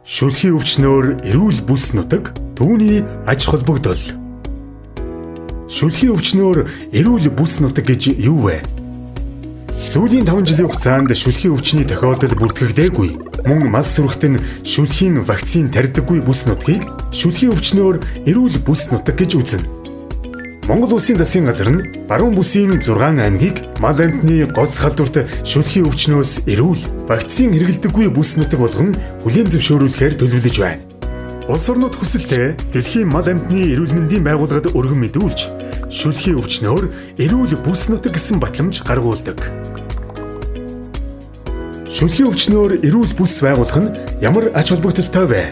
Шүлхийн өвчнөөр эрүүл бүс нутаг түүний аж холбогдол. Шүлхийн өвчнөөр эрүүл бүс нутаг гэж юу вэ? Сүүлийн 5 жилийн хугацаанд шүлхийн өвчний тохиолдол бүртгэгдээгүй. Мөн мас сүрэгт нь шүлхийн вакцин тарьдаггүй бүс нутгийг шүлхийн өвчнөөр эрүүл бүс нутаг гэж үзнэ. Монгол Улсын засгийн газар нь баруун бүсийн 6 аймгийг мал амьтны гоц халдварт шүлхийн өвчнөөс эрүүл вакцин хэрэглэдэггүй бүс нутаг болгон хүлээн зөвшөөрүүлэхээр төлөвлөж байна. Улс орнууд хүсэлтэй дэлхийн мал амьтны эрүүл мэндийн байгууллагад өргөн мэдүүлж шүлхийн өвчнөөр эрүүл бүс нутаг гэсэн батламж гаргуулдаг. Шүлхийн өвчнөөр эрүүл бүс байгуулах нь ямар ач холбогдолтой вэ?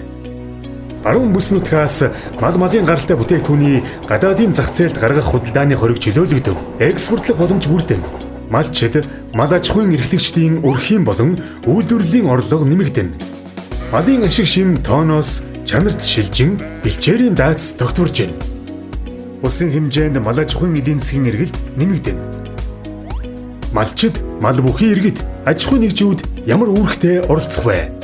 Баруун бүс нутгаас малын гаралтай бүтээгдэхүүний гадаадын зах зээлд гаргах худалдааны хориг чөлөөлөгдөв. Экспортлох боломж бүрдэнэ. Малчид, мал аж ахуйн эрхлэгчдийн өрхийн болон үйлдвэрлэлийн орлого нэмэгдэнэ. Малын ашиг шим тооноос чанарт шилжин бэлчээрийн дац тогтворж байна. Улсын хэмжээнд мал аж ахуйн эдийн засгийн эргэлт нэмэгдэнэ. Малчид, мал бүхий иргэд аж ахуйн нэгжүүд ямар үүрэгтэй оролцох вэ?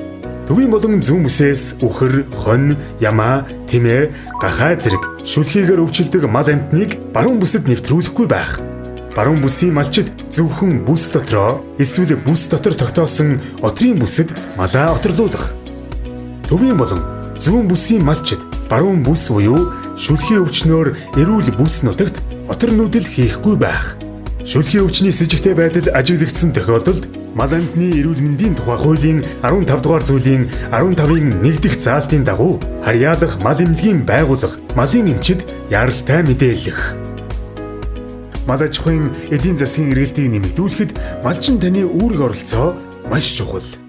Төвийн болон зүүн бүсээс үхэр, хонь, ямаа, тэмээ, гахаа зэрэг шүлхийгээр өвчлөдөг мал амьтныг баруун бүсэд нэвтрүүлэхгүй байх. Баруун бүсийн малчид зөвхөн бүс дотроо эсвэл бүс дотор тогтоосон отрын бүсэд малаа оторлуулах. Төвийн болон зүүн бүсийн малчид баруун бүс буюу шүлхийн өвчнөөр эрүүл бүс нутагт отор нүүдэл хийхгүй байх. Шүлхийн өвчний с ิจ гтэй байдал ажиглагдсан тохиолдолд мал амьтны эрүүл мэндийн тухай хуулийн 15 дугаар зүйлийн 15-ын 1 дэх заалтын дагуу харьяалах мал эмнэлгийн байгууллага малын эмчид яралтай мэдээлэх. Мал аж ахуйн эдийн засгийн эргэлтийг нэмэгдүүлэхэд малчин таны үүрэг оролцоо маш чухал.